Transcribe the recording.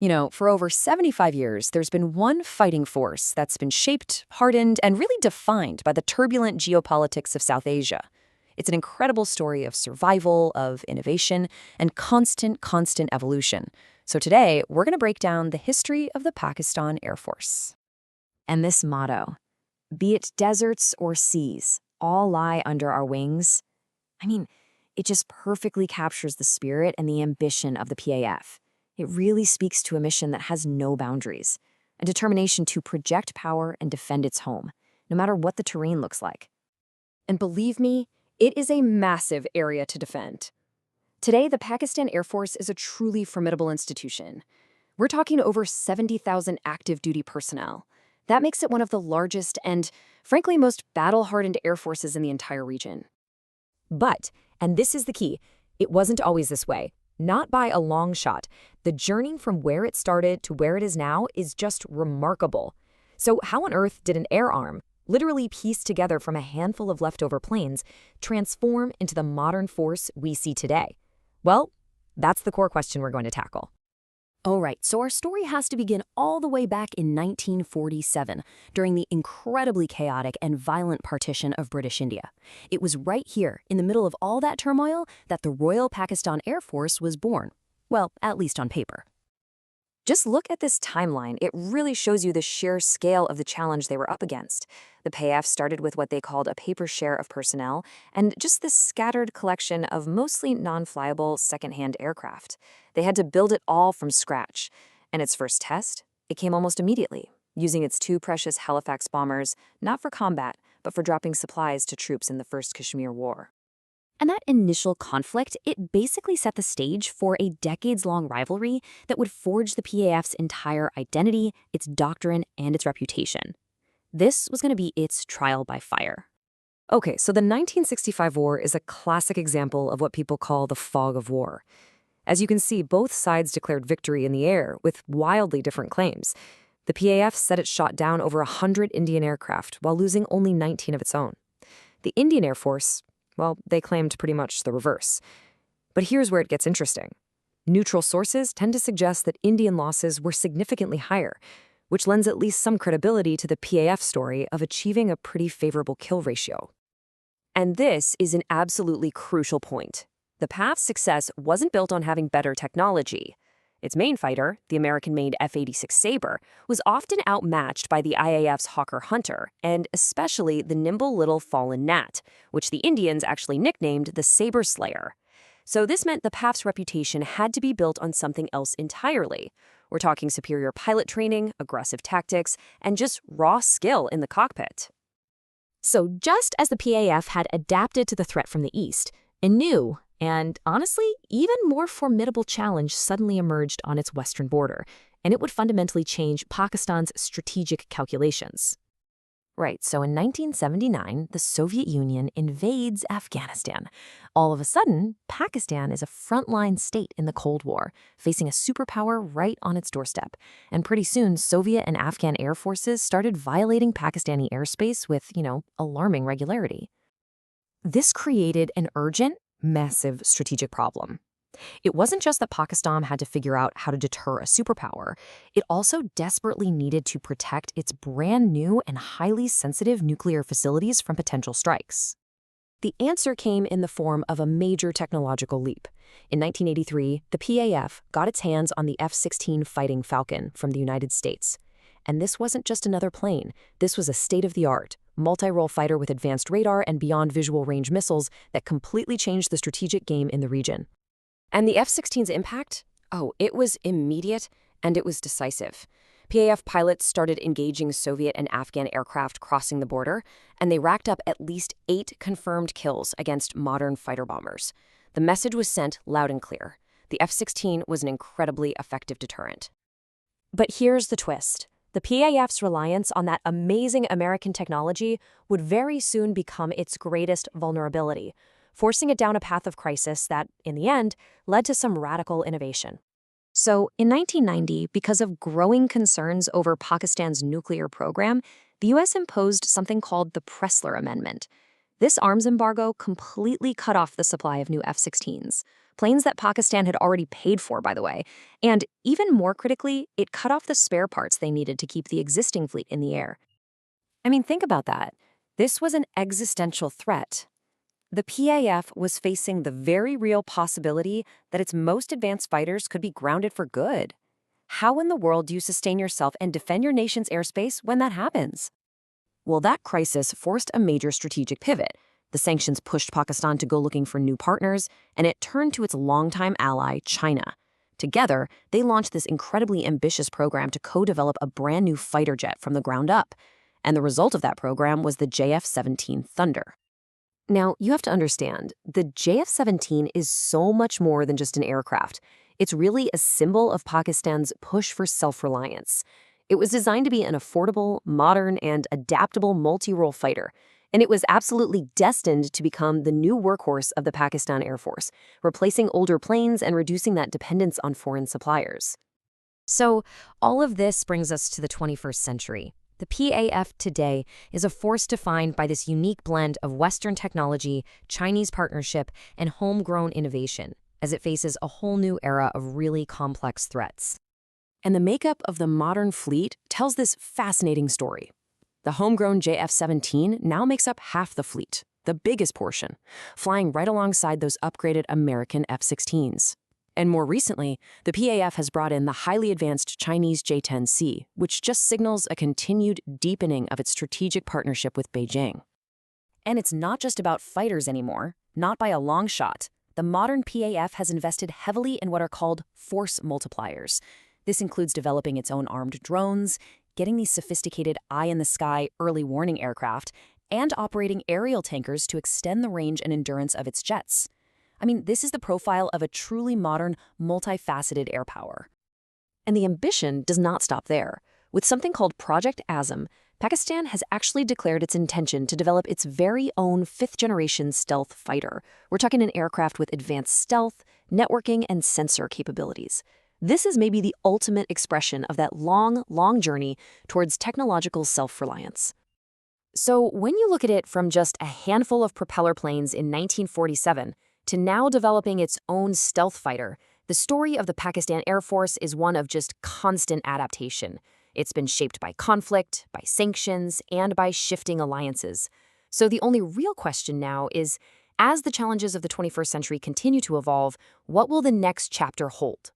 For over 75 years, there's been one fighting force that's been shaped, hardened, and really defined by the turbulent geopolitics of South Asia. It's an incredible story of survival, of innovation, and constant evolution. So today, we're going to break down the history of the Pakistan Air Force. And this motto, be it deserts or seas, all lie under our wings. It just perfectly captures the spirit and the ambition of the PAF. It really speaks to a mission that has no boundaries, a determination to project power and defend its home, no matter what the terrain looks like. And believe me, it is a massive area to defend. Today, the Pakistan Air Force is a truly formidable institution. We're talking over 70,000 active duty personnel. That makes it one of the largest and, frankly, most battle-hardened air forces in the entire region. But, and this is the key, it wasn't always this way. Not by a long shot. The journey from where it started to where it is now is just remarkable. So how on earth did an air arm, literally pieced together from a handful of leftover planes, transform into the modern force we see today? Well, that's the core question we're going to tackle. All right, so our story has to begin all the way back in 1947, during the incredibly chaotic and violent partition of British India. It was right here, in the middle of all that turmoil, that the Royal Pakistan Air Force was born. Well, at least on paper. Just look at this timeline. It really shows you the sheer scale of the challenge they were up against. The PAF started with what they called a paper share of personnel, and just this scattered collection of mostly non-flyable second-hand aircraft. They had to build it all from scratch. And its first test? It came almost immediately, using its two precious Halifax bombers, not for combat, but for dropping supplies to troops in the First Kashmir War. And that initial conflict, it basically set the stage for a decades-long rivalry that would forge the PAF's entire identity, its doctrine, and its reputation. This was going to be its trial by fire. Okay, so the 1965 war is a classic example of what people call the fog of war. As you can see, both sides declared victory in the air with wildly different claims. The PAF said it shot down over 100 Indian aircraft while losing only 19 of its own. The Indian Air Force, well, they claimed pretty much the reverse. But here's where it gets interesting. Neutral sources tend to suggest that Indian losses were significantly higher, which lends at least some credibility to the PAF story of achieving a pretty favorable kill ratio. And this is an absolutely crucial point. The PAF's success wasn't built on having better technology. Its main fighter, the American-made F-86 Sabre, was often outmatched by the IAF's Hawker Hunter, and especially the nimble little Fallen Gnat, which the Indians actually nicknamed the Sabre Slayer. So this meant the PAF's reputation had to be built on something else entirely. We're talking superior pilot training, aggressive tactics, and just raw skill in the cockpit. So just as the PAF had adapted to the threat from the east, a new, and honestly, even more formidable challenge suddenly emerged on its western border, and it would fundamentally change Pakistan's strategic calculations. Right, so in 1979, the Soviet Union invades Afghanistan. All of a sudden, Pakistan is a frontline state in the Cold War, facing a superpower right on its doorstep. And pretty soon, Soviet and Afghan air forces started violating Pakistani airspace with, alarming regularity. This created an urgent, massive strategic problem. It wasn't just that Pakistan had to figure out how to deter a superpower. It also desperately needed to protect its brand new and highly sensitive nuclear facilities from potential strikes. The answer came in the form of a major technological leap. In 1983, the PAF got its hands on the F-16 Fighting Falcon from the United States. And this wasn't just another plane. This was a state-of-the-art, multi-role fighter with advanced radar and beyond visual range missiles that completely changed the strategic game in the region. And the F-16's impact? Oh, it was immediate and it was decisive. PAF pilots started engaging Soviet and Afghan aircraft crossing the border, and they racked up at least 8 confirmed kills against modern fighter bombers. The message was sent loud and clear. The F-16 was an incredibly effective deterrent. But here's the twist. The PAF's reliance on that amazing American technology would very soon become its greatest vulnerability, forcing it down a path of crisis that, in the end, led to some radical innovation. So, in 1990, because of growing concerns over Pakistan's nuclear program, the U.S. imposed something called the Pressler Amendment. This arms embargo completely cut off the supply of new F-16s. planes that Pakistan had already paid for, by the way. And even more critically, it cut off the spare parts they needed to keep the existing fleet in the air. I mean, think about that. This was an existential threat. The PAF was facing the very real possibility that its most advanced fighters could be grounded for good. How in the world do you sustain yourself and defend your nation's airspace when that happens? Well, that crisis forced a major strategic pivot. The sanctions pushed Pakistan to go looking for new partners, and it turned to its longtime ally, China. Together, they launched this incredibly ambitious program to co-develop a brand new fighter jet from the ground up. And the result of that program was the JF-17 Thunder. Now, you have to understand, the JF-17 is so much more than just an aircraft. It's really a symbol of Pakistan's push for self-reliance. It was designed to be an affordable, modern, and adaptable multi-role fighter, and it was absolutely destined to become the new workhorse of the Pakistan Air Force, replacing older planes and reducing that dependence on foreign suppliers. So, all of this brings us to the 21st century. The PAF today is a force defined by this unique blend of Western technology, Chinese partnership, and homegrown innovation, as it faces a whole new era of really complex threats. And the makeup of the modern fleet tells this fascinating story. The homegrown JF-17 now makes up half the fleet, the biggest portion, flying right alongside those upgraded American F-16s. And more recently, the PAF has brought in the highly advanced Chinese J-10C, which just signals a continued deepening of its strategic partnership with Beijing. And it's not just about fighters anymore, not by a long shot. The modern PAF has invested heavily in what are called force multipliers. This includes developing its own armed drones, getting these sophisticated eye-in-the-sky early warning aircraft, and operating aerial tankers to extend the range and endurance of its jets. I mean, this is the profile of a truly modern, multifaceted air power. And the ambition does not stop there. With something called Project ASM, Pakistan has actually declared its intention to develop its very own fifth-generation stealth fighter. We're talking an aircraft with advanced stealth, networking, and sensor capabilities. This is maybe the ultimate expression of that long, long journey towards technological self-reliance. So when you look at it from just a handful of propeller planes in 1947 to now developing its own stealth fighter, the story of the Pakistan Air Force is one of just constant adaptation. It's been shaped by conflict, by sanctions, and by shifting alliances. So the only real question now is, as the challenges of the 21st century continue to evolve, what will the next chapter hold?